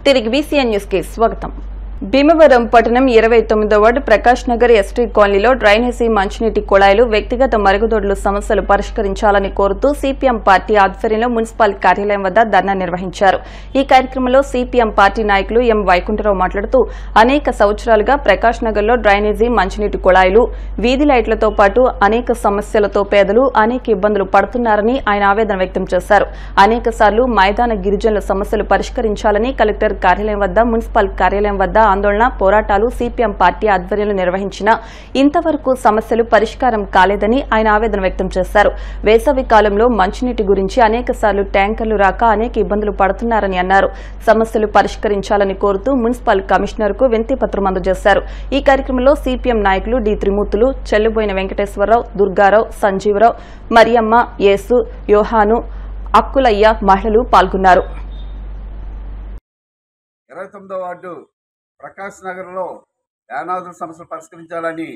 తిరిగి BCN news కి స్వాగతం. భీమవరం పట్టణం 29వ వార్డు ప్రకాష్ నగర్ ఎస్టీ కాలనీలో డ్రైనేజీ మంచినీటి కుళాయిలు వ్యక్తిగత మరుగుదొడ్లు సమస్యలు పరిష్కరించాలని కోరుతూ సిపిఎం పార్టీ ఆధ్వర్యంలో మున్సిపల్ కార్యాలయం వద్ద ధర్నా నిర్వహించారు. ఈ కార్యక్రమంలో సిపిఎం పార్టీ నాయకులు ఎం వైకుంఠరావు మాట్లాడుతూ అనేక సంవత్సరాలుగా ప్రకాష్ నగర్ లో డ్రైనేజీ మంచినీటి కుళాయిలు, వీధి లైట్లతో పాటు అనేక సమస్యలతో పేదలు అనేక ఇబ్బందులు పడుతున్నారని ఆయన ఆవేదన వ్యక్తం చేశారు. అనేక సార్లు మైదాన గిరిజనుల సమస్యలు పరిష్కరించాలని కలెక్టర్ కార్యాలయం వద్ద, మున్సిపల్ కార్యాలయం వద్ద ఆందోళన పోరాటాలు సిపిఎం పార్టీ ఆధ్వర్యంలో నిర్వహించినా ఇంతవరకు సమస్యలు పరిష్కారం కాలేదని ఆయన ఆవేదన వ్యక్తం చేశారు. వేసవి కాలంలో మంచినీటి గురించి అనేక సార్లు ట్యాంకర్లు రాక అనేక ఇబ్బందులు పడుతున్నారని అన్నారు. సమస్యలు పరిష్కరించాలని కోరుతూ మున్సిపల్ కమిషనర్ కు వినతిపత్రం అందజేశారు. ఈ కార్యక్రమంలో సిపిఎం నాయకులు డి త్రిమూర్తులు, చెల్లుబోయిన వెంకటేశ్వరరావు, దుర్గారావు, సంజీవరావు, మరియమ్మ, యేసు, యోహాను, అక్కులయ్య మహిళలు పాల్గొన్నారు. 29వ వార్డు ప్రకాష్ నగర్లో యానాదుల సమస్యలు పరిష్కరించాలని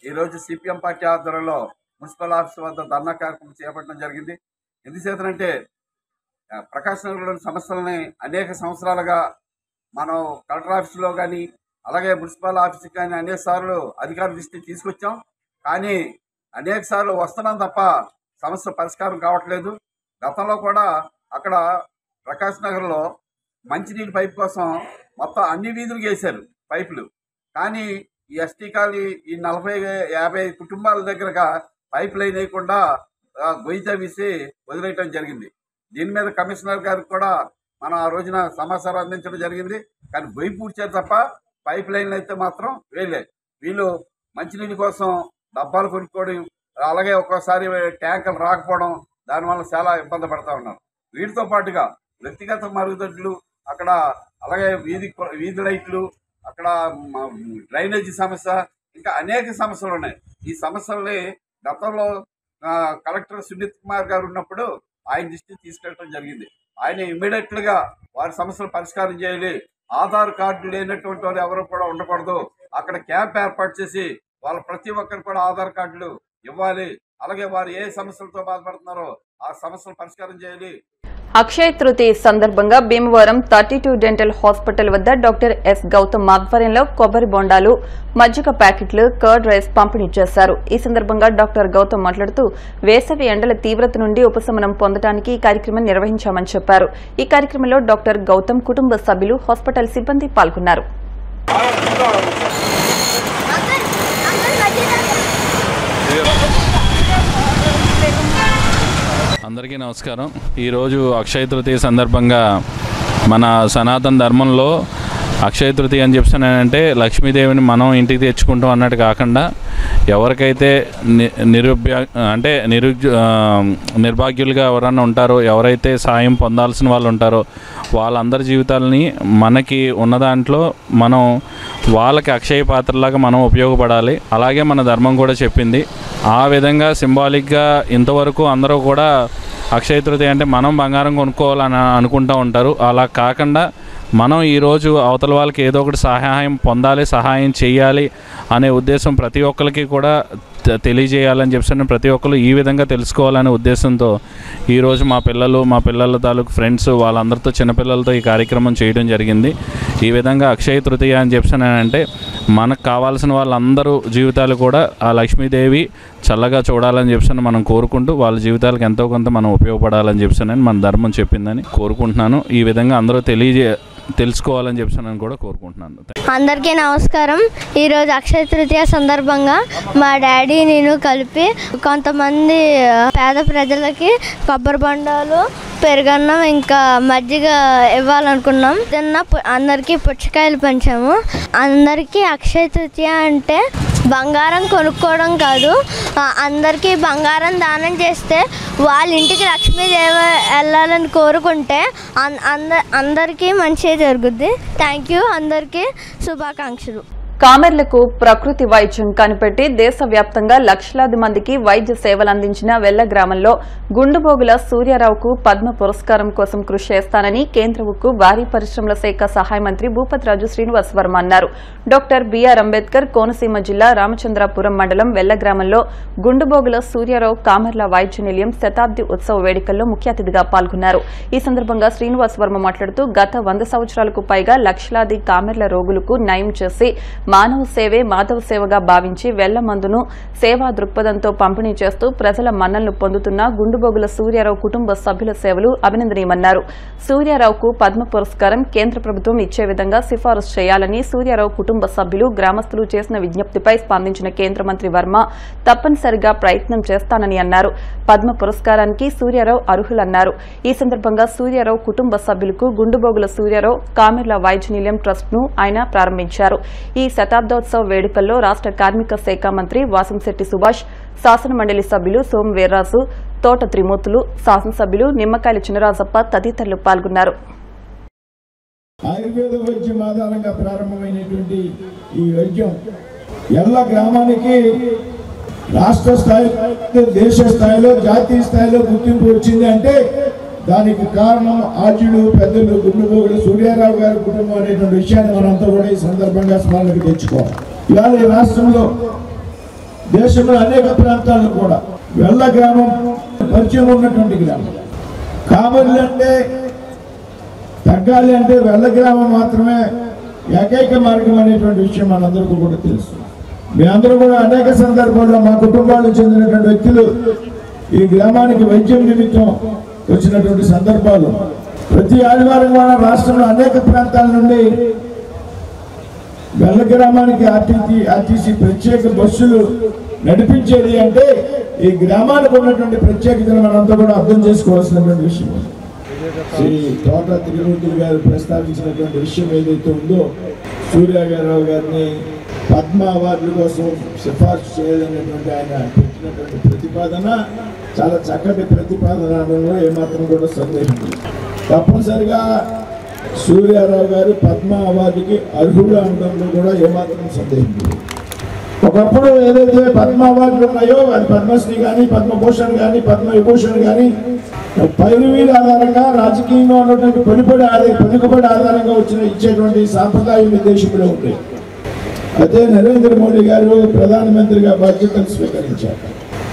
ఈరోజు సిపిఎం పార్టీ ఆధ్వర్యంలో మున్సిపల్ ఆఫీస్ వద్ద ధర్నా కార్యక్రమం చేపట్టడం జరిగింది. ఎందుచేతనంటే ప్రకాష్ నగర్లోని సమస్యలని అనేక సంవత్సరాలుగా మనం కలెక్టర్ ఆఫీసులో కానీ అలాగే మున్సిపల్ ఆఫీస్కి కానీ అనేక సార్లు అధికారుల దృష్టికి తీసుకొచ్చాం. కానీ అనేక సార్లు వస్తున్నాం తప్ప సమస్య పరిష్కారం కావట్లేదు. గతంలో కూడా అక్కడ ప్రకాష్ నగర్లో మంచినీటి పైపు కోసం మొత్తం అన్ని వీధులకు వేశారు పైపులు. కానీ ఈ ఎస్టీ కాలనీ ఈ 40-50 కుటుంబాల దగ్గరగా పైప్ లైన్ వేయకుండా గొయ్యి తవ్వేసి వదిలేయటం జరిగింది. దీని మీద కమిషనర్ గారికి కూడా మనం ఆ రోజున సమాచారం అందించడం జరిగింది. కానీ గొయ్యి పూడ్చారు తప్ప పైప్ లైన్లు అయితే మాత్రం వేయలేదు. వీళ్ళు మంచినీటి కోసం డబ్బాలు కొనుక్కోవడం, అలాగే ఒక్కోసారి ట్యాంకర్లు రాకపోవడం, దానివల్ల చాలా ఇబ్బంది పడతా ఉన్నారు. వీటితో పాటుగా వ్యక్తిగత మరుగుదొడ్లు అక్కడ, అలాగే వీధి లైట్లు అక్కడ, డ్రైనేజీ సమస్య, ఇంకా అనేక సమస్యలు ఉన్నాయి. ఈ సమస్యల్ని గతంలో కలెక్టర్ సునీత్ కుమార్ గారు ఉన్నప్పుడు ఆయన దృష్టికి తీసుకెళ్ళడం జరిగింది. ఆయన ఇమ్మీడియట్లుగా వారి సమస్యలు పరిష్కారం చేయాలి, ఆధార్ కార్డు లేనటువంటి వాళ్ళు ఎవరు కూడా ఉండకూడదు, అక్కడ క్యాంప్ ఏర్పాటు చేసి వాళ్ళ ప్రతి ఒక్కరు కూడా ఆధార్ కార్డులు ఇవ్వాలి, అలాగే వారు ఏ సమస్యలతో బాధపడుతున్నారో ఆ సమస్యలు పరిష్కారం చేయాలి. అక్షయ తృతీయ సందర్భంగా భీమవరం 32 డెంటల్ హాస్పిటల్ వద్ద డాక్టర్ ఎస్ గౌతమ్ ఆధ్వర్యంలో కొబ్బరి బొండాలు, మజ్జిగ ప్యాకెట్లు, కర్డ్ రైస్ పంపిణీ చేశారు. ఈ సందర్భంగా డాక్టర్ గౌతమ్ మాట్లాడుతూ వేసవి ఎండల తీవ్రత నుండి ఉపశమనం పొందడానికి ఈ కార్యక్రమం నిర్వహించామని చెప్పారు. ఈ కార్యక్రమంలో డాక్టర్ గౌతమ్ కుటుంబ సభ్యులు, హాస్పిటల్ సిబ్బంది పాల్గొన్నారు. అందరికీ నమస్కారం. ఈరోజు అక్షయ తృతీయ సందర్భంగా మన సనాతన ధర్మంలో అక్షయ తృతీయ అని చెప్తానంటే లక్ష్మీదేవిని మనం ఇంటికి తెచ్చుకుంటాం అన్నట్టు కాకుండా ఎవరికైతే నిర్భాగ్యులుగా ఎవరన్నా ఉంటారో, ఎవరైతే సాయం పొందాల్సిన వాళ్ళు ఉంటారో వాళ్ళందరి జీవితాలని మనకి ఉన్న దాంట్లో మనం వాళ్ళకి అక్షయ పాత్రలాగా మనం ఉపయోగపడాలి. అలాగే మన ధర్మం కూడా చెప్పింది. ఆ విధంగా సింబాలిక్గా ఇంతవరకు అందరూ కూడా అక్షయ తృతీయ అంటే మనం బంగారం కొనుక్కోవాలని అనుకుంటూ ఉంటారు. అలా కాకుండా మనం ఈరోజు అవతల వాళ్ళకి ఏదో ఒకటి సహాయం పొందాలి, సహాయం చేయాలి అనే ఉద్దేశం ప్రతి ఒక్కరికి కూడా తెలియజేయాలని చెప్పి ప్రతి ఒక్కరు ఈ విధంగా తెలుసుకోవాలనే ఉద్దేశంతో ఈరోజు మా పిల్లల తాలూకు ఫ్రెండ్స్ వాళ్ళందరితో, చిన్నపిల్లలతో ఈ కార్యక్రమం చేయడం జరిగింది. ఈ విధంగా అక్షయ తృతీయ అని చెప్పానంటే మనకు కావాల్సిన వాళ్ళందరూ జీవితాలు కూడా ఆ లక్ష్మీదేవి చల్లగా చూడాలని చెప్పి మనం కోరుకుంటూ వాళ్ళ జీవితాలకు ఎంతో కొంత మనం ఉపయోగపడాలని చెప్పి మన ధర్మం చెప్పిందని కోరుకుంటున్నాను. ఈ విధంగా అందరూ తెలుసుకోవాలని చెప్పి నేను కూడా కోరుకుంటున్నాను. అందరికీ నమస్కారం. ఈరోజు అక్షయ తృతీయ సందర్భంగా మా డాడీ నేను కలిపి కొంతమంది పేద ప్రజలకి కొబ్బరి బొండాలు, పెరుగన్నం, ఇంకా మజ్జిగ ఇవ్వాలనుకున్నాం. అందరికీ పుచ్చకాయలు పంచాము. అందరికీ అక్షయ తృతీయ అంటే బంగారం కొనుక్కోవడం కాదు, అందరికీ బంగారం దానం చేస్తే వాళ్ళ ఇంటికి లక్ష్మీదేవి వెళ్ళాలని కోరుకుంటే అందరికీ మంచి జరుగుద్ది. Thank you. అందరికీ శుభాకాంక్షలు. కామెర్లకు ప్రకృతి వైద్యం కనిపెట్టి దేశవ్యాప్తంగా లక్షలాది మందికి వైద్య సేవలు అందించిన వెల్ల గ్రామంలో గుండుబోగుల సూర్యారావుకు పద్మ పురస్కారం కోసం కృషి చేస్తానని కేంద్ర ఉక్కు భారీ పరిశ్రమల శాఖ సహాయ మంత్రి భూపతిరాజు శ్రీనివాస్ వర్మ అన్నారు. డాక్టర్ బిఆర్ అంబేద్కర్ కోనసీమ జిల్లా రామచంద్రాపురం మండలం వెల్ల గ్రామంలో గుండుబోగుల సూర్యారావు కామెర్ల వైద్య నిలయం శతాబ్ది ఉత్సవ వేడుకల్లో ముఖ్య అతిథిగా పాల్గొన్నారు. ఈ సందర్భంగా శ్రీనివాస్ వర్మ మాట్లాడుతూ గత 100 సంవత్సరాలకు పైగా లక్షలాది కామెర్ల రోగులకు నయం చేసి మానవ సేవే మాధవ సేవగా భావించి వెళ్ల మందును సేవా దృక్పథంతో పంపిణీ చేస్తూ ప్రజల మన్ననలు పొందుతున్న గుండుబోగుల సూర్యారావు కుటుంబ సభ్యుల సేవలు అభినందనీయమన్నారు. సూర్యారావుకు పద్మ పురస్కారం కేంద్ర ప్రభుత్వం ఇచ్చే విధంగా సిఫారసు చేయాలని సూర్యారావు కుటుంబ సభ్యులు గ్రామస్తులు చేసిన విజ్ఞప్తిపై స్పందించిన కేంద్ర మంత్రి వర్మ తప్పనిసరిగా ప్రయత్నం చేస్తానని అన్నారు. పద్మ పురస్కారానికి సూర్యారావు అర్హులన్నారు. ఈ సందర్భంగా సూర్యారావు కుటుంబ సభ్యులకు గుండుబోగుల సూర్యారావు కామెర్ల వైద్య నిలయం ట్రస్ట్ ను ఆయన ప్రారంభించారు. ఈ శతాబ్దోత్సవ వేడుకల్లో రాష్ట్ర కార్మిక శాఖ మంత్రి వాసంశెట్టి సుభాష్, శాసన మండలి సభ్యులు సోము వీర్రాజు, తోట త్రిమూర్తులు, శాసనసభ్యులు నిమ్మకాయల చినరాజప్ప తదితరులు పాల్గొన్నారు. ఆయుర్వేద వైద్యం ఆధారంగా ప్రారంభమైనటువంటి ఈ వైద్యం ఎల్ల గ్రామానికి రాష్ట్ర స్థాయిలో, దేశ స్థాయిలో, జాతీయ స్థాయిలో గుర్తింపు వచ్చింది అంటే దానికి కారణం ఆర్యుడు పెద్దలు గుండుబోగుల సూర్యారావు గారి కుటుంబం అనేటువంటి విషయాన్ని మనంతా కూడా ఈ సందర్భంగా స్మరణకు తెచ్చుకోవాలి. ఇవాళ ఈ రాష్ట్రంలో, దేశంలో అనేక ప్రాంతాల్లో కూడా వెల్ల గ్రామం పరిచయం ఉన్నటువంటి గ్రామం. కామెర్లు అంటే తగ్గాలి అంటే వెల్ల గ్రామం మాత్రమే ఏకైక మార్గం అనేటువంటి విషయం మనందరికీ కూడా తెలుసు. మీ అందరూ కూడా అనేక సందర్భాల్లో మా కుటుంబాలకు చెందినటువంటి వ్యక్తులు ఈ గ్రామానికి వైద్యం నిమిత్తం వచ్చినటువంటి సందర్భాలు ప్రతి ఆదివారం కూడా రాష్ట్రంలో అనేక ప్రాంతాల నుండి వెల్ల గ్రామానికి ఆర్టీసీ ప్రత్యేక బస్సులు నడిపించేది అంటే ఈ గ్రామానికి ఉన్నటువంటి ప్రత్యేకతను మనంతా కూడా అర్థం చేసుకోవాల్సినటువంటి విషయం. శ్రీ తోట త్రిమూర్తులు గారు ప్రస్తావించినటువంటి విషయం ఏదైతే ఉందో, సూర్యారావు గారిని పద్మ అవార్డుల కోసం సిఫార్సు చేయాలనేటువంటి ఆయన పెట్టినటువంటి ప్రతిపాదన చాలా చక్కటి ప్రతిపాదన అనడంలో ఏమాత్రం కూడా సందేహం లేదు. తప్పనిసరిగా సూర్యారావు గారు పద్మ అవార్డుకి అర్హులు అనడంలో కూడా ఏమాత్రం సందేహం లేదు. ఒకప్పుడు ఏదైతే పద్మ అవార్డులు ఉన్నాయో అది పద్మశ్రీ కానీ, పద్మభూషణ్ కానీ, పద్మవిభూషణ్ కానీ పైరువీల ఆధారంగా రాజకీయంగా ఉన్నటువంటి పలుకుబడి ఆధారంగా ఇచ్చేటువంటి సాంప్రదాయం దేశంలో ఉంటాయి. అయితే నరేంద్ర మోడీ గారు ప్రధానమంత్రిగా బాధ్యతలు స్వీకరించారు.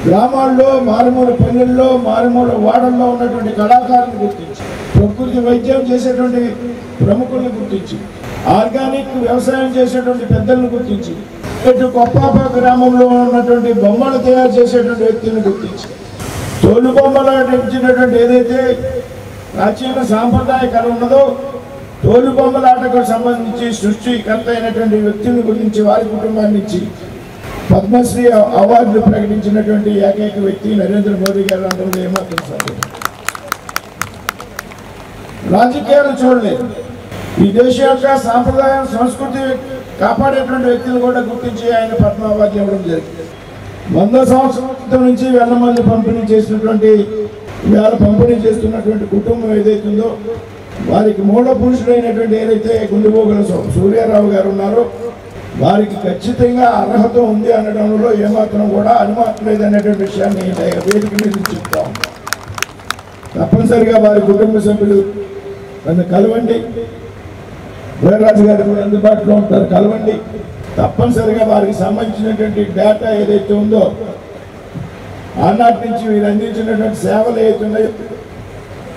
గ్రామాల్లో, మారుమూల పల్లెల్లో, మారుమూల వాడల్లో ఉన్నటువంటి కళాకారులను గుర్తించి, ప్రకృతి వైద్యం చేసేటువంటి ప్రముఖులను గుర్తించి, ఆర్గానిక్ వ్యవసాయం చేసేటువంటి పెద్దలను గుర్తించి, ఇటు కొప్పాప గ్రామంలో ఉన్నటువంటి బొమ్మలు తయారు చేసేటువంటి వ్యక్తులను గుర్తించి, తోలు బొమ్మలు నటించినటువంటి ఏదైతే ప్రాచీన సాంప్రదాయ కళ ఉన్నదో తోలు బొమ్మలాటకు సంబంధించి సృష్టికర్త అయినటువంటి వ్యక్తుల గురించి వారి కుటుంబాన్ని ఇచ్చి పద్మశ్రీ అవార్డులు ప్రకటించినటువంటి ఏకైక వ్యక్తి నరేంద్ర మోదీ గారు అందరూ ఏమాత్రం సందేహం. రాజకీయాలు చూడలేదు, ఈ దేశ యొక్క సాంప్రదాయం సంస్కృతి కాపాడేటువంటి వ్యక్తులు కూడా గుర్తించి ఆయన పద్మ అవార్డులు ఇవ్వడం జరిగింది. 100 సంవత్సరాల నుంచి వేల మంది పంపిణీ చేస్తున్నటువంటి కుటుంబం ఏదైతుందో వారికి మూల పురుషుడైనటువంటి ఏదైతే గుండుబోగుల సూర్యారావు గారు ఉన్నారో వారికి ఖచ్చితంగా అర్హత ఉంది అనడంలో ఏమాత్రం కూడా అనుమానం లేదనేటువంటి విషయాన్ని వేదిక మీద చెప్తాం. తప్పనిసరిగా వారి కుటుంబ సభ్యులు నన్ను కలవండి, వీర్రాజు గారు కూడా అందుబాటులో ఉంటారు, కలవండి. తప్పనిసరిగా వారికి సంబంధించినటువంటి డేటా ఏదైతే ఉందో ఆనాటి నుంచి వీరు అందించినటువంటి సేవలు ఏదైతే ఉన్నాయో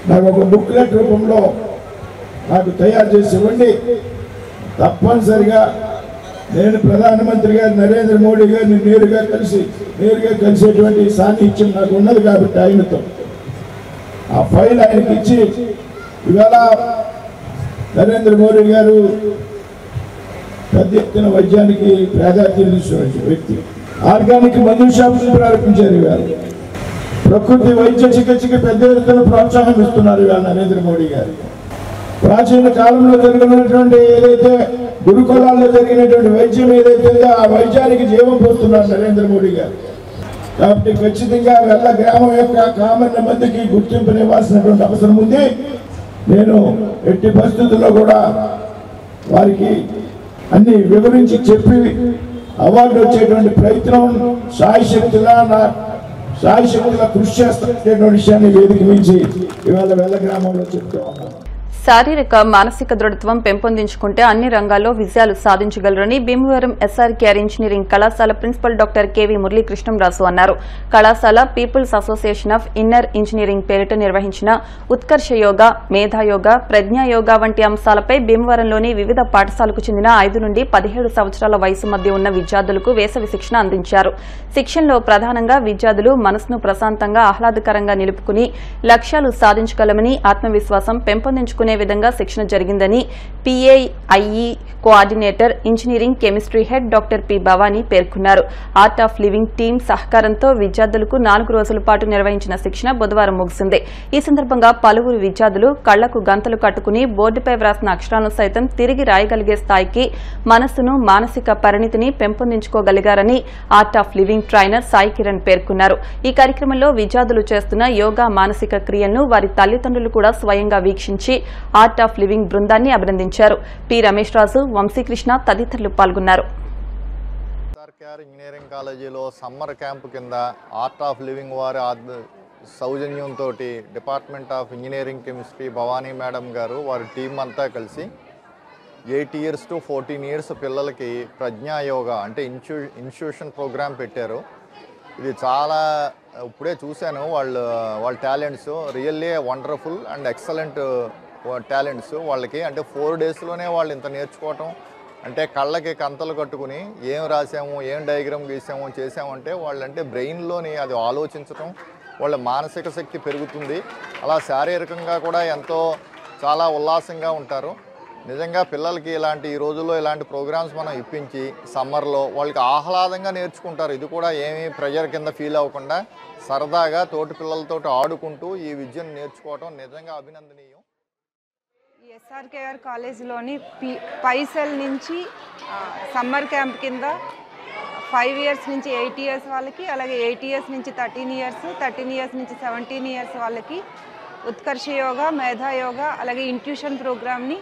నాకు ఒక బుక్లెట్ రూపంలో నాకు తయారు చేసి ఇవ్వండి. తప్పనిసరిగా నేను ప్రధానమంత్రి గారు నరేంద్ర మోడీ గారిని నేరుగా కలిసేటువంటి సాన్నిధ్యం నాకు ఉన్నది కాబట్టి ఆయనతో ఆ ఫైల్ ఆయనకి ఇచ్చి, ఇవాళ నరేంద్ర మోడీ గారు పెద్ద ఎత్తున వైద్యానికి ప్రాధాన్యత ఇస్తున్న వ్యక్తి. ఆర్గానిక్ మందుల షాపులు ప్రారంభించారు. ఇవాళ ప్రకృతి వైద్య చికిత్సకి పెద్ద ఎత్తున ప్రోత్సాహం ఇస్తున్నారు ఇవాళ నరేంద్ర మోడీ గారు. ప్రాచీన కాలంలో జరిగినటువంటి ఏదైతే గురుకులాల్లో జరిగినటువంటి వైద్యం ఏదైతే ఆ వైద్యానికి జీవం పోస్తున్నారు నరేంద్ర మోడీ గారు. కాబట్టి ఖచ్చితంగా వెల్ల గ్రామం యొక్క కామన్ మందికి గుర్తింపునివ్వాల్సినటువంటి అవసరం ఉంది. నేను ఎట్టి పరిస్థితుల్లో కూడా వారికి అన్ని వివరించి చెప్పి అవార్డు వచ్చేటువంటి ప్రయత్నం సాయశక్తిగా కృషి చేస్తున్నటువంటి విషయాన్ని వేదిక మించి ఇవాళ వెల్ల గ్రామంలో చెప్తూ ఉన్నాం. శారీరక మానసిక దృఢత్వం పెంపొందించుకుంటే అన్ని రంగాల్లో విజయాలు సాధించగలరని భీమవరం ఎస్ఆర్కేఆర్ ఇంజనీరింగ్ కళాశాల ప్రిన్సిపల్ డాక్టర్ కెవి మురళీకృష్ణంరాజు అన్నారు. కళాశాల peoples association of inner engineering పేరిట నిర్వహించిన ఉత్కర్ష యోగా, మేధాయోగా, ప్రజ్ఞాయోగా వంటి అంశాలపై భీమవరంలోని వివిధ పాఠశాలకు చెందిన 5 నుండి 17 సంవత్సరాల వయసు మధ్య ఉన్న విద్యార్థులకు వేసవి శిక్షణ అందించారు. శిక్షణలో ప్రధానంగా విద్యార్థులు మనసును ప్రశాంతంగా ఆహ్లాదకరంగా నిలుపుకుని లక్ష్యాలు సాధించగలమని, ఆత్మవిశ్వాసం పెంపొందించుకునే విధంగా శిక్షణ జరిగిందని PAIE coordinator, engineering chemistry head doctor P Bhavani పేర్కొన్నారు. ఆర్ట్ ఆఫ్ లివింగ్ టీం సహకారంతో విద్యార్థులకు 4 రోజుల పాటు నిర్వహించిన శిక్షణ బుధవారం ముగిసింది. ఈ సందర్భంగా పలువురు విద్యార్థులు కళ్లకు గంతలు కట్టుకుని బోర్డుపై వ్రాసిన అక్షరాలను సైతం తిరిగి రాయగలిగే స్థాయికి మనస్సును, మానసిక పరిణితిని పెంపొందించుకోగలిగారని art of living trainer Sai Kiran పేర్కొన్నారు. ఈ కార్యక్రమంలో విద్యార్థులు చేస్తున్న యోగా, మానసిక క్రియలను వారి తల్లిదండ్రులు కూడా స్వయంగా వీక్షించి ఆర్ట్ ఆఫ్ లివింగ్ బృందాన్ని అభినందించారు. పి రమేష్ రాజు, వంశీకృష్ణ తదితరులు పాల్గొన్నారు. ఎస్ఆర్కేఆర్ ఇంజనీరింగ్ కాలేజీలో సమ్మర్ క్యాంపు కింద ఆర్ట్ ఆఫ్ లివింగ్ వారి సౌజన్యంతో department of engineering chemistry Bhavani madam గారు వారి టీం అంతా కలిసి 8 years to 14 years పిల్లలకి ప్రజ్ఞాయోగా అంటే ఇన్స్టిట్యూషన్ ప్రోగ్రామ్ పెట్టారు. ఇది చాలా ఇప్పుడే చూశాను వాళ్ళ talents really wonderful and excellent talents వాళ్ళకి. అంటే 4 daysలోనే వాళ్ళు ఇంత నేర్చుకోవటం అంటే కళ్ళకి కంతలు కట్టుకుని ఏం రాసాము, ఏం డయాగ్రామ్ గీసాము, చేసామంటే వాళ్ళంటే బ్రెయిన్లోని అది ఆలోచించటం, వాళ్ళ మానసిక శక్తి పెరుగుతుంది. అలా శారీరకంగా కూడా ఎంతో చాలా ఉల్లాసంగా ఉంటారు. నిజంగా పిల్లలకి ఈ రోజుల్లో ఇలాంటి ప్రోగ్రామ్స్ మనం ఇప్పించి సమ్మర్లో వాళ్ళకి ఆహ్లాదంగా నేర్చుకుంటారు. ఇది కూడా ఏమీ ప్రెజర్ కింద ఫీల్ అవ్వకుండా సరదాగా తోటి పిల్లలతో ఆడుకుంటూ ఈ విద్యను నేర్చుకోవటం నిజంగా అభినందనీయం. ఎస్ఆర్కేఆర్ కాలేజీలోని పైసెల్ నుంచి సమ్మర్ క్యాంప్ కింద 5 years నుంచి 8 years వాళ్ళకి, అలాగే 8 years నుంచి 13 years, 13 years నుంచి 17 years వాళ్ళకి ఉత్కర్ష యోగా, మేధా యోగా, అలాగే ఇంట్యూషన్ ప్రోగ్రామ్ని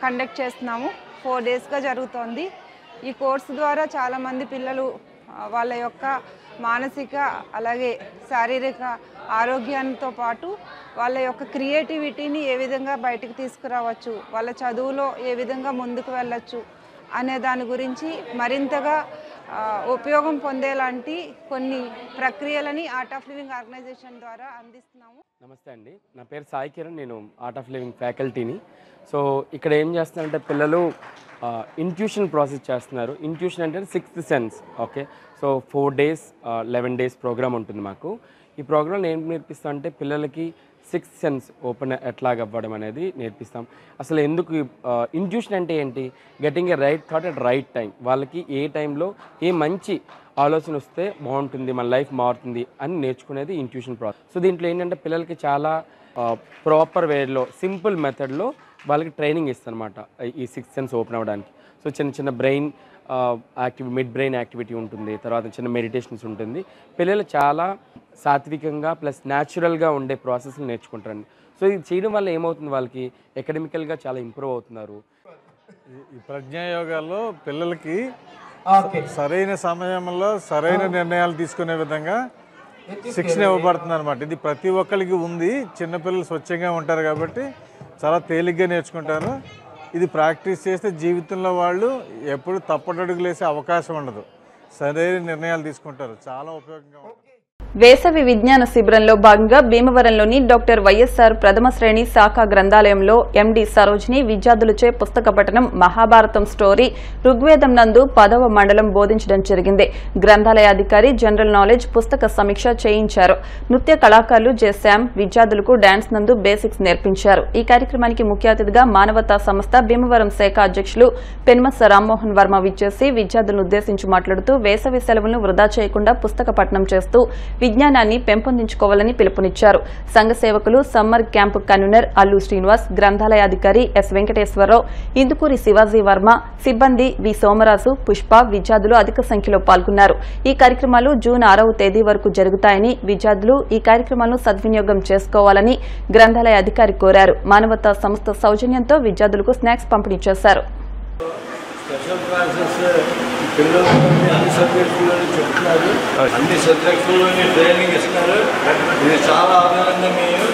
కండక్ట్ చేస్తున్నాము. 4 daysగా జరుగుతోంది. ఈ కోర్సు ద్వారా చాలామంది పిల్లలు వాళ్ళ యొక్క మానసిక అలాగే శారీరక ఆరోగ్యంతో పాటు వాళ్ళ యొక్క క్రియేటివిటీని ఏ విధంగా బయటకు తీసుకురావచ్చు, వాళ్ళ చదువులో ఏ విధంగా ముందుకు వెళ్ళచ్చు అనే దాని గురించి మరింతగా ఉపయోగం పొందేలాంటి కొన్ని ప్రక్రియలని ఆర్ట్ ఆఫ్ లివింగ్ ఆర్గనైజేషన్ ద్వారా అందిస్తున్నాము. నమస్తే అండి, నా పేరు సాయి కిరణ్, నేను ఆర్ట్ ఆఫ్ లివింగ్ ఫ్యాకల్టీని. సో ఇక్కడ ఏం చేస్తున్నారంటే పిల్లలు ఇంట్యూషన్ ప్రాసెస్ చేస్తున్నారు. ఇంట్యూషన్ అంటే 6th sense. Okay, so 4 days 11 days programme ఉంటుంది మాకు. ఈ ప్రోగ్రాంలో ఏం నేర్పిస్తాం అంటే పిల్లలకి 6th sense ఓపెన్ ఎట్లాగా అవ్వడం అనేది నేర్పిస్తాం. అసలు ఎందుకు ఇంట్యూషన్ అంటే ఏంటి, getting a right thought at right time. వాళ్ళకి ఏ టైంలో ఏ మంచి ఆలోచన వస్తే బాగుంటుంది, మన లైఫ్ మారుతుంది అని నేర్చుకునేది ఇంట్యూషన్ ప్రాసెస్. సో దీంట్లో ఏంటంటే పిల్లలకి చాలా ప్రాపర్ వేలో సింపుల్ మెథడ్లో వాళ్ళకి ట్రైనింగ్ ఇస్తాను అనమాట ఈ 6th sense ఓపెన్ అవ్వడానికి. సో చిన్న బ్రెయిన్ మిడ్ బ్రెయిన్ యాక్టివిటీ ఉంటుంది, తర్వాత చిన్న మెడిటేషన్స్ ఉంటుంది. పిల్లలు చాలా సాత్వికంగా ప్లస్ న్యాచురల్గా ఉండే ప్రాసెస్ని నేర్చుకుంటారండి. సో ఇది చేయడం వల్ల ఏమవుతుంది, వాళ్ళకి అకాడమికల్గా చాలా ఇంప్రూవ్ అవుతున్నారు. ఈ ప్రజ్ఞాయోగాల్లో పిల్లలకి సరైన సమయంలో సరైన నిర్ణయాలు తీసుకునే విధంగా శిక్షణ ఇవ్వబడుతుంది అనమాట. ఇది ప్రతి ఒక్కరికి ఉంది. చిన్నపిల్లలు స్వచ్ఛంగా ఉంటారు కాబట్టి చాలా తేలిగ్గా నేర్చుకుంటారు. ఇది ప్రాక్టీస్ చేస్తే జీవితంలో వాళ్ళు ఎప్పుడు తప్పటడుగులు వేసే అవకాశం ఉండదు, సరైన నిర్ణయాలు తీసుకుంటారు. చాలా ఉపయోగంగా ఉంటుంది. వేసవి విజ్ఞాన శిబిరంలో భాగంగా భీమవరంలోని డాక్టర్ వైఎస్ఆర్ ప్రథమ శ్రేణి శాఖ గ్రంథాలయంలో ఎండి సరోజిని విద్యార్థులచే పుస్తక పఠనం మహాభారతం స్టోరీ ఋగ్వేదం నందు 10వ మండలం బోధించడం జరిగింది. గ్రంథాలయాధికారి జనరల్ నాలెడ్జ్ పుస్తక సమీక్ష చేయించారు. నృత్య కళాకారులు జెశామ్ విద్యార్థులకు డాన్స్ నందు బేసిక్స్ నేర్పించారు. ఈ కార్యక్రమానికి ముఖ్య అతిథిగా మానవతా సంస్థ భీమవరం శాఖ అధ్యక్షులు పెన్మస రామ్మోహన్ వర్మ విచ్చేసి విద్యార్థులను ఉద్దేశించి మాట్లాడుతూ వేసవి సెలవులను వృధా చేయకుండా పుస్తక పఠనం చేస్తూ విజ్ఞానాన్ని పెంపొందించుకోవాలని పిలుపునిచ్చారు. సంఘ సేవకులు summer camp convener Allu Srinivas, గ్రంథాలయాధికారి ఎస్ వెంకటేశ్వరరావు, ఇందుకూరి శివాజీ వర్మ, సిబ్బంది వి సోమరాజు, పుష్ప విద్యార్థులు అధిక సంఖ్యలో పాల్గొన్నారు. ఈ కార్యక్రమాలు జూన్ 6వ తేదీ వరకు జరుగుతాయని, విద్యార్థులు ఈ కార్యక్రమాలను సద్వినియోగం చేసుకోవాలని గ్రంథాలయ అధికారి కోరారు. మానవతా సంస్థ సౌజన్యంతో విద్యార్థులకు స్నాక్స్ పంపిణీ చేశారు. స్పెషల్ క్లాసెస్ పిల్లలకి అన్ని సబ్జెక్టుల్లోనే చెప్తున్నారు, అన్ని సబ్జెక్టుల్లోనే ట్రైనింగ్ ఇస్తున్నారు. ఇది చాలా అభినందనీయం.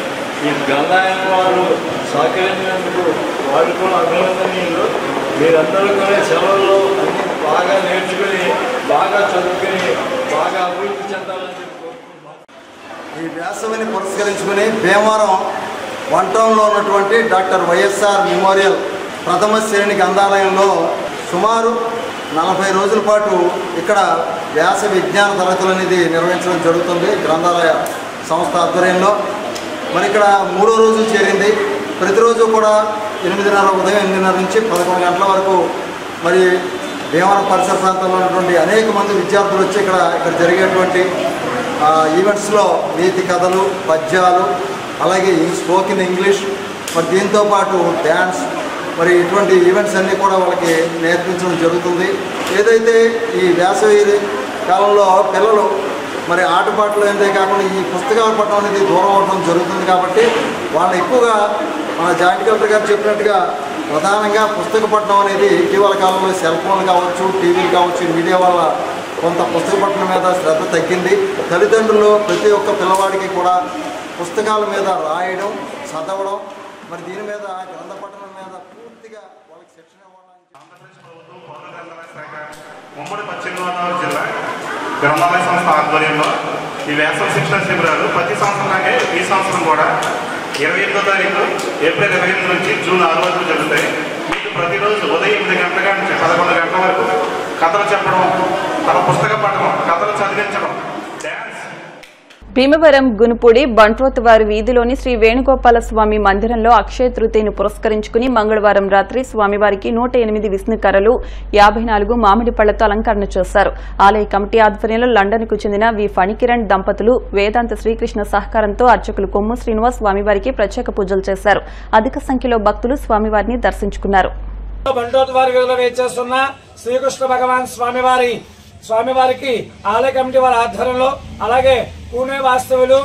ఈ గంగాయన వారు సహకరించినందుకు వాళ్ళు కూడా అభినందనీయులు. మీరందరూ కూడా సెలవుల్లో అన్ని బాగా నేర్చుకుని బాగా చదువుకుని బాగా అభివృద్ధి చెందాలని కోరుకుంటున్నాం. ఈ వేసవిని పురస్కరించుకుని భీమవరం వన్ టౌన్లో ఉన్నటువంటి డాక్టర్ వైఎస్ఆర్ మెమోరియల్ ప్రథమ శ్రేణి గ్రంథాలయంలో సుమారు 40 రోజుల పాటు ఇక్కడ వ్యాస విజ్ఞాన తరగతులు అనేది నిర్వహించడం జరుగుతుంది గ్రంథాలయ సంస్థ ఆధ్వర్యంలో. మరి ఇక్కడ 3వ రోజు చేరింది. ప్రతిరోజు కూడా 8:30 ఉదయం 8:30 నుంచి 11 గంటల వరకు మరి భీమవరం పరిసర ప్రాంతంలో ఉన్నటువంటి అనేక మంది విద్యార్థులు వచ్చి ఇక్కడ జరిగేటువంటి ఈవెంట్స్లో నీతి కథలు, పద్యాలు, అలాగే స్పోకెన్ ఇంగ్లీష్, మరి దీంతోపాటు డ్యాన్స్, మరి ఇటువంటి ఈవెంట్స్ అన్నీ కూడా వాళ్ళకి నేర్పించడం జరుగుతుంది. ఏదైతే ఈ వేసవి కాలంలో పిల్లలు మరి ఆటపాటలు ఏంటే కాకుండా ఈ పుస్తకాలు పట్టడం అనేది దూరం అవడం జరుగుతుంది. కాబట్టి వాళ్ళు ఎక్కువగా మన జాయింట్ కలెక్టర్ గారు చెప్పినట్టుగా ప్రధానంగా పుస్తక పట్టణం అనేది ఇటీవల కాలంలో సెల్ ఫోన్లు కావచ్చు, టీవీలు కావచ్చు, మీడియా వల్ల కొంత పుస్తక పట్టణం మీద శ్రద్ధ తగ్గింది. తల్లిదండ్రులు ప్రతి ఒక్క పిల్లవాడికి కూడా పుస్తకాల మీద రాయడం, చదవడం, మరి దీని మీద గ్రంథ పట్టణం మీద పూర్తిగా వాళ్ళకి శిక్షణ ఇవ్వాలని ఆంధ్రప్రదేశ్ ప్రభుత్వం పౌర గ్రంథాలయ శాఖ ఉమ్మడి పశ్చిమ గోదావరి జిల్లా గ్రంథాలయ సంస్థ ఆధ్వర్యంలో ఈ వేసవి శిక్షణ శిబిరాలు ప్రతి సంవత్సరంలాగే ఈ సంవత్సరం కూడా 28వ తారీఖు ఏప్రిల్ 28 నుంచి జూన్ 6 వరకు జరుగుతాయి. మీకు ప్రతిరోజు ఉదయం 8 గంటల నుంచి 11 గంటల వరకు కథలు చెప్పడం, పుస్తక పఠనం, కథలు చదివించడం, డ్యాన్స్. భీమవరం గునుపూడి బంట్రోత్వారి వీధిలోని శ్రీ వేణుగోపాల స్వామి మందిరంలో అక్షయ తృతీయను పురస్కరించుకుని మంగళవారం రాత్రి స్వామివారికి 108 విష్ణు కర్రలు, 54 మామిడి పళ్లతో అలంకరణ చేశారు. ఆలయ కమిటీ ఆధ్వర్యంలో లండన్కు చెందిన వి ఫణికిరణ్ దంపతులు వేదాంత శ్రీకృష్ణ సహకారంతో అర్చకులు కొమ్ము శ్రీనివాస్ స్వామివారికి ప్రత్యేక పూజలు చేశారు. అధిక సంఖ్యలో భక్తులు స్వామివారిని దర్శించుకున్నారు. బంట్రోత్వారి వీధిలో వేచేస్తున్న శ్రీకృష్ణ భగవాన్ స్వామివారికి ఆలయ కమిటీ వారి ఆధ్వర్యంలో, అలాగే పూణే వాస్తవులు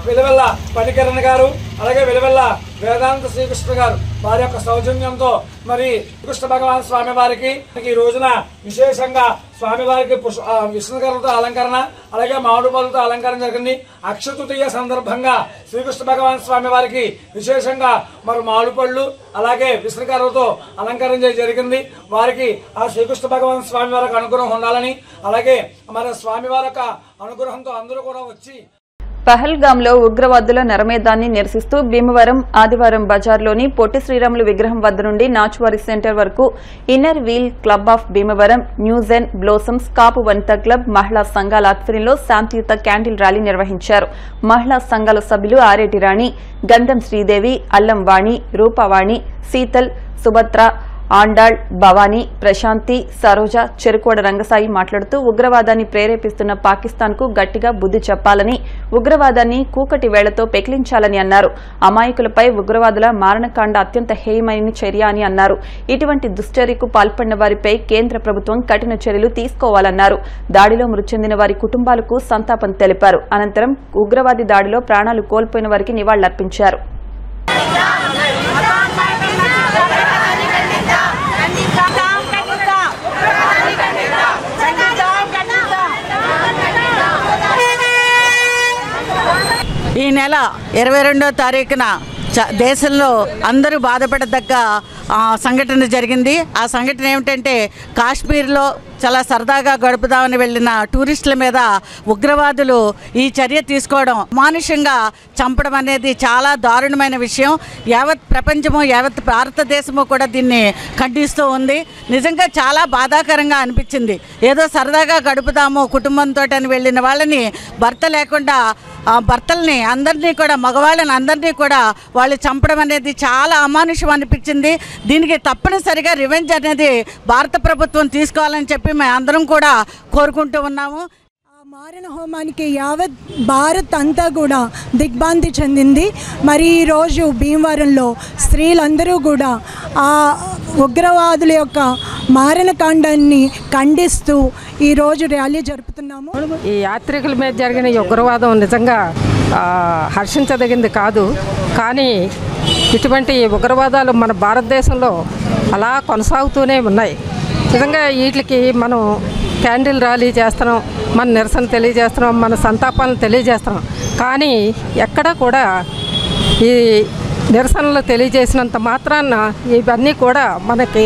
వెలువెల్ల ఫణికిరణ్ గారు, అలాగే వెలువెల్ల వేదాంత శ్రీకృష్ణ గారు వారి యొక్క సౌజన్యంతో మరి శ్రీకృష్ణ భగవాన్ స్వామివారికి ఈ రోజున విశేషంగా స్వామివారికి విష్ణుకర్లతో అలంకరణ, అలాగే మామిడి పళ్ళతో అలంకరణ జరిగింది. అక్షయ తృతీయ సందర్భంగా శ్రీకృష్ణ భగవాన్ స్వామి వారికి విశేషంగా మరి మామిడి పళ్ళు, అలాగే విష్ణుకర్లతో అలంకరణ జరిగింది. వారికి ఆ శ్రీకృష్ణ భగవాన్ స్వామి వారికి అనుగ్రహం ఉండాలని, అలాగే మన స్వామివారి యొక్క అనుగ్రహంతో అందరూ కూడా వచ్చి పహల్గాంలో ఉగ్రవాదుల నరమేధాన్ని నిరసిస్తూ భీమవరం ఆదివారం బజార్లోని పొట్టి శ్రీరాములు విగ్రహం వద్ద నుండి నాచువారి సెంటర్ వరకు inner wheel club of Bhimavaram, Newgen blossoms, Kapu Vanitha club, మహిళా సంఘాల ఆధ్వర్యంలో శాంతియుత క్యాండిల్ ర్యాలీ నిర్వహించారు. మహిళా సంఘాల సభ్యులు ఆరేటి రాణి, గంధం శ్రీదేవి, అల్లం వాణి, రూపవాణి, శీతల్, సుభద్ర, ఆండాళ్, భవానీ, ప్రశాంతి, సరోజ, చెరుకోడ రంగసాయి మాట్లాడుతూ ఉగ్రవాదాన్ని ప్రేరేపిస్తున్న పాకిస్తాన్కు గట్టిగా బుద్ది చెప్పాలని, ఉగ్రవాదాన్ని కూకటి వేళ్లతో పెకిలించాలని అన్నారు. అమాయకులపై ఉగ్రవాదుల మారణకాండ అత్యంత హేయమైన చర్య అని అన్నారు. ఇటువంటి దుశ్చర్యకు పాల్పడిన వారిపై కేంద్ర ప్రభుత్వం కఠిన చర్యలు తీసుకోవాలన్నారు. దాడిలో మృతి చెందిన వారి కుటుంబాలకు సంతాపం తెలిపారు. అనంతరం ఉగ్రవాది దాడిలో ప్రాణాలు కోల్పోయిన వారికి నివాళులర్పించారు. ఈ నెల 22వ తారీఖున దేశంలో అందరూ బాధపడదగ్గ సంఘటన జరిగింది. ఆ సంఘటన ఏమిటంటే కాశ్మీర్లో చాలా సరదాగా గడుపుదామని వెళ్ళిన టూరిస్టుల మీద ఉగ్రవాదులు ఈ చర్య తీసుకోవడం, మానుషంగా చంపడం అనేది చాలా దారుణమైన విషయం. యావత్ ప్రపంచము, యావత్ భారతదేశము కూడా దీన్ని ఖండిస్తూ ఉంది. నిజంగా చాలా బాధాకరంగా అనిపించింది. ఏదో సరదాగా గడుపుదాము కుటుంబంతో అని వెళ్ళిన వాళ్ళని భర్త లేకుండా భర్తల్ని అందరినీ కూడా, మగవాళ్ళని అందరినీ కూడా వాళ్ళు చంపడం అనేది చాలా అమానుషం అనిపించింది. దీనికి తప్పనిసరిగా రివెంజ్ అనేది భారత ప్రభుత్వం తీసుకోవాలని చెప్పి మేము అందరం కూడా కోరుకుంటూ ఉన్నాము. మారణ హోమానికి యావత్ భారత్ అంతా కూడా దిగ్భ్రాంతి చెందింది. మరి ఈరోజు భీమవరంలో స్త్రీలందరూ కూడా ఆ ఉగ్రవాదుల యొక్క మారణకాండాన్ని ఖండిస్తూ ఈరోజు ర్యాలీ జరుపుతున్నాము. ఈ యాత్రికుల మీద జరిగిన ఈ ఉగ్రవాదం నిజంగా హర్షించదగింది కాదు. కానీ ఇటువంటి ఉగ్రవాదాలు మన భారతదేశంలో అలా కొనసాగుతూనే ఉన్నాయి. నిజంగా వీటికి మనం క్యాండిల్ ర్యాలీ చేస్తున్నాం, మన నిరసన తెలియజేస్తున్నాం, మన సంతాపాలను తెలియజేస్తున్నాం. కానీ ఎక్కడ కూడా ఈ నిరసనలు తెలియజేసినంత మాత్రాన ఇవన్నీ కూడా మనకి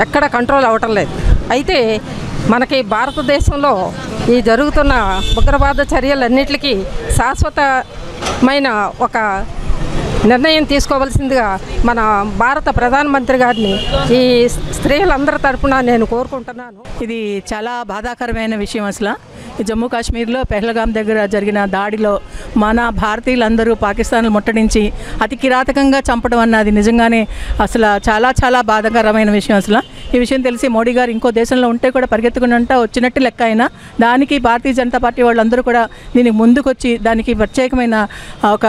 ఎక్కడ కంట్రోల్ అవ్వటం లేదు. అయితే మనకి భారతదేశంలో ఈ జరుగుతున్న ఉగ్రవాద చర్యలన్నిటికీ శాశ్వతమైన ఒక నిర్ణయం తీసుకోవాల్సిందిగా మన భారత ప్రధానమంత్రి గారిని ఈ స్త్రీలందరి తరపున నేను కోరుకుంటున్నాను. ఇది చాలా బాధాకరమైన విషయం. అసలు ఈ జమ్మూ కాశ్మీర్లో పెహల్గాం దగ్గర జరిగిన దాడిలో మన భారతీయులందరూ పాకిస్తాన్ను ముట్టడించి అతి కిరాతకంగా చంపడం అన్నది నిజంగానే అసలు చాలా చాలా బాధాకరమైన విషయం. అసలు ఈ విషయం తెలిసి మోడీ గారు ఇంకో దేశంలో ఉంటే కూడా పరిగెత్తుకున్నంట వచ్చినట్టు లెక్క అయినా దానికి భారతీయ జనతా పార్టీ వాళ్ళందరూ కూడా దీనికి ముందుకొచ్చి దానికి ప్రత్యేకమైన ఒక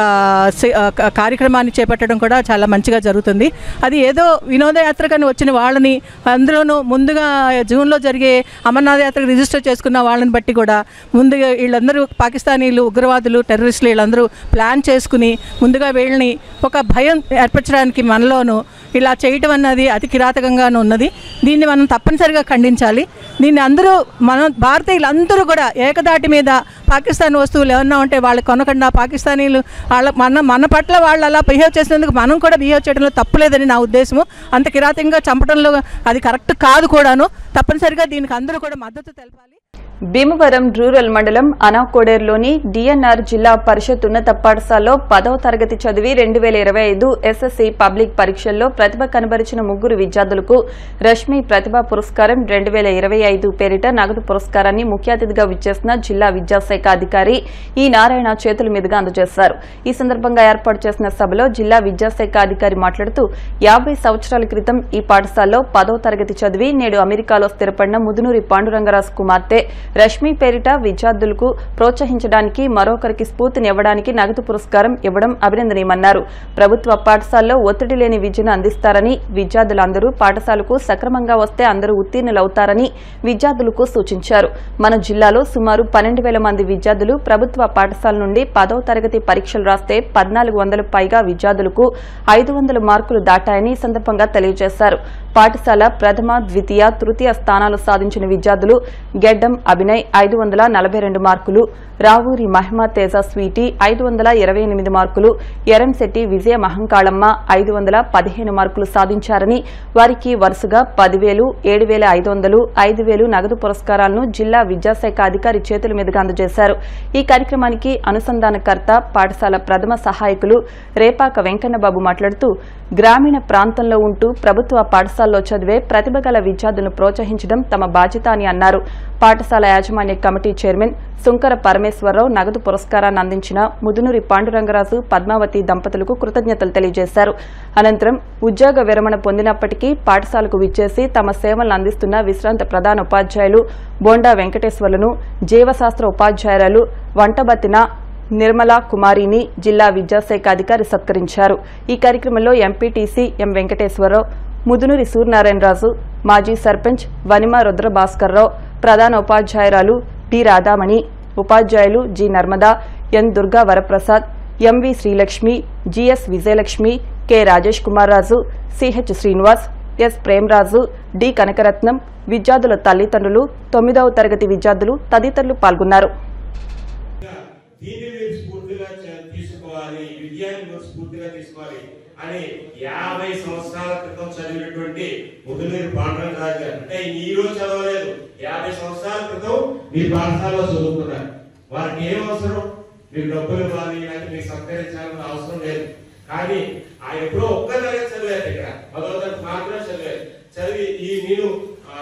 కార్యక్రమాన్ని చేపట్టడం కూడా చాలా మంచిగా జరుగుతుంది. అది ఏదో వినోదయాత్రకని వచ్చిన వాళ్ళని అందులోనూ ముందుగా జూన్లో జరిగే అమర్నాథ్ యాత్రకు రిజిస్టర్ చేసుకున్న వాళ్ళని బట్టి కూడా ముందుగా వీళ్ళందరూ పాకిస్తానీలు ఉగ్రవాదులు టెర్రరిస్టులు వీళ్ళందరూ ప్లాన్ చేసుకుని ముందుగా వీళ్ళని ఒక భయం ఏర్పరచడానికి మనలోనూ ఇలా చేయటం అన్నది అతి కిరాతకంగానే ఉన్నది. దీన్ని మనం తప్పనిసరిగా ఖండించాలి. దీన్ని అందరూ మన భారతీయులందరూ కూడా ఏకదాటి మీద పాకిస్తాన్ వస్తువులు ఏమన్నా ఉంటే వాళ్ళు కొనకుండా పాకిస్తానీలు వాళ్ళ మన పట్ల వాళ్ళు అలా బిహేవ్ చేసినందుకు మనం కూడా బిహేవ్ చేయడంలో తప్పులేదని నా ఉద్దేశము. అంత కిరాతకంగా చంపడంలో అది కరెక్ట్ కాదు కూడాను. తప్పనిసరిగా దీనికి అందరూ కూడా మద్దతు తెలపాలి. భీమవరం రూరల్ మండలం అనాకోడేరులోని డిఎన్ఆర్ జిల్లా పరిషత్ ఉన్నత పాఠశాలలో 10వ తరగతి చదివి 2025 ఎస్ఎస్సీ పబ్లిక్ పరీక్షల్లో ప్రతిభ కనబరిచిన 3 విద్యార్థులకు రష్మి ప్రతిభా పురస్కారం 2025 పేరిట నగదు పురస్కారాన్ని ముఖ్య అతిథిగా విచ్చేసిన జిల్లా విద్యాశాఖ అధికారి ఈ నారాయణ చేతుల మీదుగా అందజేశారు. ఈ సందర్భంగా ఏర్పాటు చేసిన సభలో జిల్లా విద్యాశాఖ అధికారి మాట్లాడుతూ 50 సంవత్సరాల క్రితం ఈ పాఠశాలలో 10వ తరగతి చదివి నేడు అమెరికాలో స్థిరపడిన ముదునూరి పాండురంగరాజు కుమార్తె రష్మి పేరిట విద్యార్థులకు ప్రోత్సహించడానికి మరొకరికి స్ఫూర్తినివ్వడానికి నగదు పురస్కారం ఇవ్వడం అభినందనీయమన్నారు. ప్రభుత్వ పాఠశాలలో ఒత్తిడి లేని విద్యను అందిస్తారని విద్యార్థులందరూ పాఠశాలకు సక్రమంగా వస్తే అందరూ ఉత్తీర్ణులవుతారని విద్యార్థులకు సూచించారు. మన జిల్లాలో సుమారు 12,000 మంది విద్యార్థులు ప్రభుత్వ పాఠశాల నుండి 10వ తరగతి పరీక్షలు రాస్తే 1,400 పైగా విద్యార్థులకు 500 మార్కులు దాటాయని ఈ సందర్భంగా తెలియజేశారు. పాఠశాల ప్రథమ, ద్వితీయ, తృతీయ స్థానాలు సాధించిన విద్యార్థులు గెడ్డం అభినయ్ 542 మార్కులు, రావూరి మహిమా తేజ స్వీటీ 528 మార్కులు, ఎరంశెట్టి విజయ మహంకాళమ్మ 515 మార్కులు సాధించారని వారికి వరుసగా 10,000, 7,500, 5,000 నగదు పురస్కారాలను జిల్లా విద్యాశాఖ అధికారి చేతుల మీదుగా అందజేశారు. ఈ కార్యక్రమానికి అనుసంధానకర్త పాఠశాల ప్రథమ సహాయకులు రేపాక వెంకన్నబాబు మాట్లాడుతూ గ్రామీణ ప్రాంతంలో ఉంటూ ప్రభుత్వ పాఠశాలలో చదివే ప్రతిభ గల విద్యార్థులను ప్రోత్సహించడం తమ బాధ్యత అని అన్నారు. పాఠశాల యాజమాన్య కమిటీ చైర్మన్ సుంకర పరమేశ్వరరావు నగదు పురస్కారాన్ని అందించిన ముదునూరి పాండురంగరాజు, పద్మావతి దంపతులకు కృతజ్ఞతలు తెలియజేశారు. అనంతరం ఉద్యోగ విరమణ పొందినప్పటికీ పాఠశాలకు విచ్చేసి తమ సేవలను అందిస్తున్న విశ్రాంత ప్రధాన ఉపాధ్యాయులు బోండా వెంకటేశ్వర్లను, జీవశాస్త్ర ఉపాధ్యాయురాలు వంటబత్తిన నిర్మలా కుమారిని జిల్లా విద్యాశాఖ అధికారి సత్కరించారు. ఈ కార్యక్రమంలో ఎంపీటీసీ ఎం వెంకటేశ్వరరావు, ముదునూరి సూర్యనారాయణరాజు, మాజీ సర్పంచ్ వనిమ రుద్రభాస్కర్రావు, ప్రధాన ఉపాధ్యాయురాలు డి రాధామణి, ఉపాధ్యాయులు G Narmada, N Durga Varaprasad, MV Srilakshmi, GS Vijayalakshmi, K Rajesh Kumar Raju, CH Srinivas, S Premaraju, D Kanakaratnam, విద్యార్థుల తల్లిదండ్రులు, 9వ తరగతి విద్యార్థులు తదితరులు పాల్గొన్నారు. దీనిని స్ఫూర్తిగా తీసుకోవాలి, విద్యాన్ని స్ఫూర్తిగా తీసుకోవాలి అని 50 సంవత్సరాల క్రితం చదివినటువంటి ముదునూరి పాండురంగరాజు గారు, అంటే ఈ రోజు చదవలేదు, 50 సంవత్సరాల క్రితం మీ పాఠశాలలో చదువుకున్నారు. వారికి ఏం అవసరం? మీకు డబ్బులు ఇవ్వాలి, లేకపోతే మీకు సత్కరించాలని అవసరం లేదు. కానీ ఆ ఎప్పుడో ఒక్క తరగతి చదివారు, ఇక్కడ 10వ తరగతి మాత్రమే చదివారు. చదివి ఈ నేను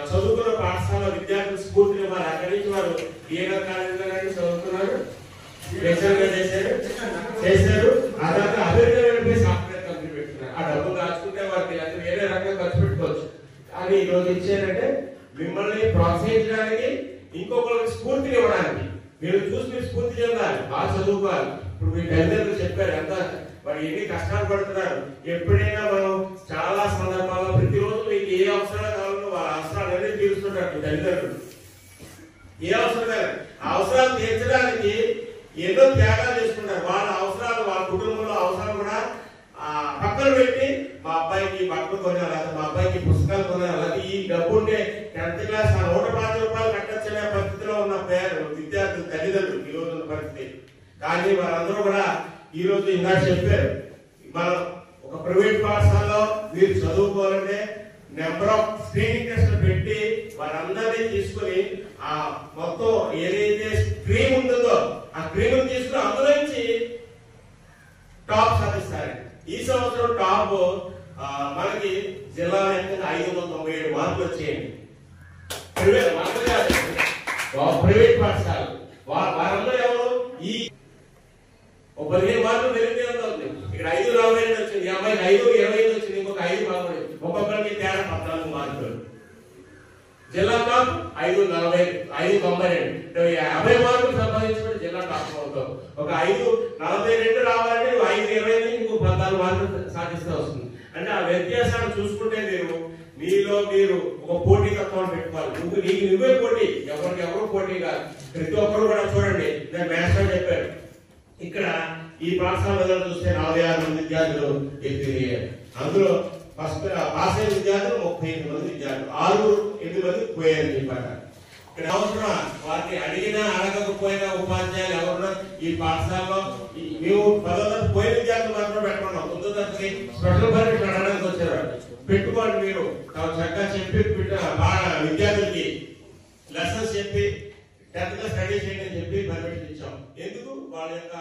చదువుకున్న పాఠశాల విద్యార్థులు స్ఫూర్తిని ఇవ్వాలి. అక్కడి నుంచి వారు ఏదో కాలేజీలో చదువుతున్నారు, చేశారు. ఆ తర్వాత అమెరికా సాఫ్ట్వేర్ కంపెనీ పెట్టుకున్నారు. ఆ డబ్బులు దాచుకుంటే వారికి అది వేరే రకంగా ఖర్చు పెట్టుకోవచ్చు. కానీ ఈ రోజు ఇచ్చేదంటే మిమ్మల్ని ప్రోత్సహించడానికి, ఇంకొకరికి స్ఫూర్తిని ఇవ్వడానికి. మీరు చూసి మీరు స్ఫూర్తి చెందాలి, బాగా చదువుకోవాలి. ఇప్పుడు మీ తల్లిదండ్రులు చెప్పారు ఎంత వాడు ఎన్ని కష్టాలు పడుతున్నారు. ఎప్పుడైనా మనం చాలా సందర్భాల్లో ప్రతిరోజు మీకు ఏ అవసరాలు కావాలో వాళ్ళ అవసరాలన్నీ తీరుస్తున్నారు తల్లిదండ్రులు. ఏ అవసరం కాదు, ఆ అవసరాలు తీర్చడానికి ఏదో త్యాగాలు చేసుకుంటారు. వాళ్ళ అవసరాలు, వాళ్ళ కుటుంబంలో అవసరాలు కూడా పక్కన పెట్టి మా అబ్బాయికి బట్టలు కొనాలి, మా అబ్బాయికి పుస్తకాలు డబ్బు ఉంటే 10th క్లాస్ ఆ 105 రూపాయలు కట్టొచ్చనే పరిస్థితిలో ఉన్న విద్యార్థులు తల్లిదండ్రులు ఈ రోజు ఉన్న పరిస్థితి. కానీ వారందరూ కూడా ఈ రోజు ఇందాక చెప్పారు, మనం ఒక ప్రైవేట్ పాఠశాలలో మీరు చదువుకోవాలంటే నెంబర్ ఆఫ్ స్క్రీనింగ్ టెస్ట్ పెట్టి వారందరినీ తీసుకుని ఆ మొత్తం ఏదైతే స్ట్రీమ్ ఉంటుందో ఆ స్ట్రీమ్ తీసుకుని అందులో నుంచి టాప్ సాధిస్తారు. ఈ సంవత్సరం టాప్ మనకి జిల్లా 597 మార్కులు వచ్చేయండి. ప్రైవేట్ పాఠశాల వారందరూ ఎవరు ఈ 15 మార్కులు పెరిగితే అవుతుంది. ఇక్కడ 542 వచ్చింది, ఈ అమ్మాయికి 525 వచ్చింది, ఇంకొక 5 మార్కులు, ఒక్కొక్కరికి తేడా 14 మార్కులు. జిల్లా టాప్ 592 50 మార్కులు సంపాదించుకుంటే జిల్లా టాప్ అవుతావు. ఒక 542 రావాలంటే 520 ఇంకో 14 మార్కులు సాధిస్తే వస్తుంది. అంటే ఆ వ్యత్యాసాన్ని చూసుకుంటే మీరు ఒక పోటీ తత్వాన్ని పెట్టుకోవాలి. నీకు నువ్వే పోటీ, ఎవరు పోటీ కాదు. ప్రతి ఒక్కరు కూడా చూడండి, నేను మ్యాథ్స్ చెప్పాను. ఇక్కడ ఈ పాఠశాలలో చూస్తే 46 మంది విద్యార్థులు ఎత్తిపోయారు. అందులో ఫస్ట్ పాస్ అయిన విద్యార్థులు 38 మంది విద్యార్థులు, 8 మంది పోయారు చెప్పారు. ఇక్కడ అవసరం వారిని అడిగినా అడగకపోయినా ఉపాధ్యాయులు ఎవరున్నా ఈ పాఠశాలలో మేము 10వ తరగతి పోయిన విద్యార్థులు మాత్రం పెట్టుకున్నాం. 9వ తరగతి స్పెషల్ పరీక్ష అడగడానికి వచ్చారు. పెట్టుకోండి, మీరు చక్కగా చెప్పి బాగా విద్యార్థులకి లెసన్స్ చెప్పి 10th క్లాస్ స్టడీ చేయండి అని చెప్పి పర్మిషన్ ఇచ్చాం. ఎందుకు? వాళ్ళ యొక్క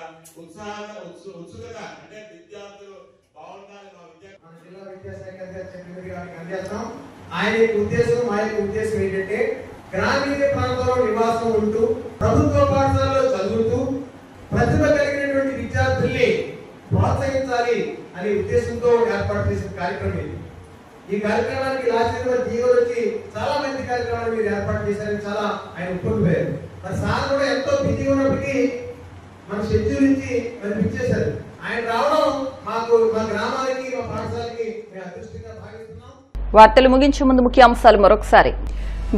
ఉత్సుకత అంటే విద్యార్థులు బాగుండాలి. మన జిల్లా విద్యాశాఖ అందజేస్తాం. ఆయన ఉద్దేశం మా యొక్క ఉద్దేశం ఏంటంటే గ్రామీణ ప్రాంతాల్లో నివాసం ఉంటూ ప్రభుత్వ పాఠశాలలో చదువుతూ ప్రతిభ కలిగినటువంటి విద్యార్థుల్ని ప్రోత్సహించాలి అనే ఉద్దేశంతో ఏర్పాటు చేసిన కార్యక్రమం ఇది. ఈ కార్యక్రమానికి లాస్ట్ ఇయర్ జీవో వచ్చి చాలా మంది కార్యక్రమాలు మీరు ఏర్పాటు చేశారని చాలా ఆయన ఒప్పుకుపోయారు. మరి సార్ కూడా ఎంతో బిజీ ఉన్నప్పటికీ మన షెడ్యూల్ ఇచ్చి మరి ఇచ్చేశారు. ఆయన రావడం మాకు మా గ్రామాలకి మా పాఠశాలకి మేము అదృష్టంగా భావిస్తున్నాం. వార్తలు ముగించే ముందు ముఖ్య అంశాలు మరొకసారి.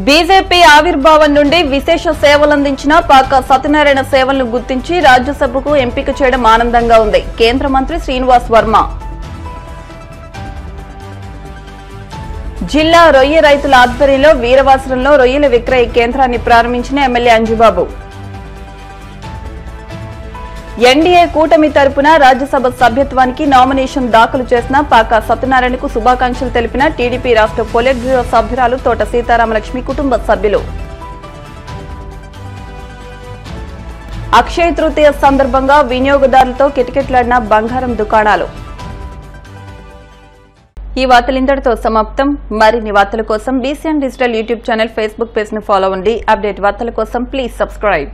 బీజేపీ ఆవిర్భావం నుండి విశేష సేవలందించిన పాక సత్యనారాయణ సేవలను గుర్తించి రాజ్యసభకు ఎంపిక చేయడం ఆనందంగా ఉంది. కేంద్ర మంత్రి శ్రీనివాస్ వర్మ. జిల్లా రొయ్య రైతుల ఆధ్వర్యంలో వీరవాసరంలో రొయ్యల విక్రయ కేంద్రాన్ని ప్రారంభించిన ఎమ్మెల్యే అంజుబాబు. ఎన్డీఏ కూటమి తరపున రాజ్యసభ సభ్యత్వానికి నామినేషన్ దాఖలు చేసిన పాక సత్యనారాయణకు శుభాకాంక్షలు తెలిపిన టీడీపీ రాష్ట్ర పొలిట్ బ్యూరో సభ్యురాలు తోట సీతారామలక్ష్మి కుటుంబ సభ్యులు. అక్షయ తృతీయ సందర్భంగా వినియోగదారులతో కిటకిటలాడిన బంగారం దుకాణాలు. ఈ వార్తలు ఇంతటితో సమాప్తం. మరిన్ని వార్తల కోసం BCN digital YouTube channel, Facebook page ను ఫాలో అవ్వండి. అప్డేట్ వార్తల కోసం ప్లీజ్ సబ్స్క్రైబ్.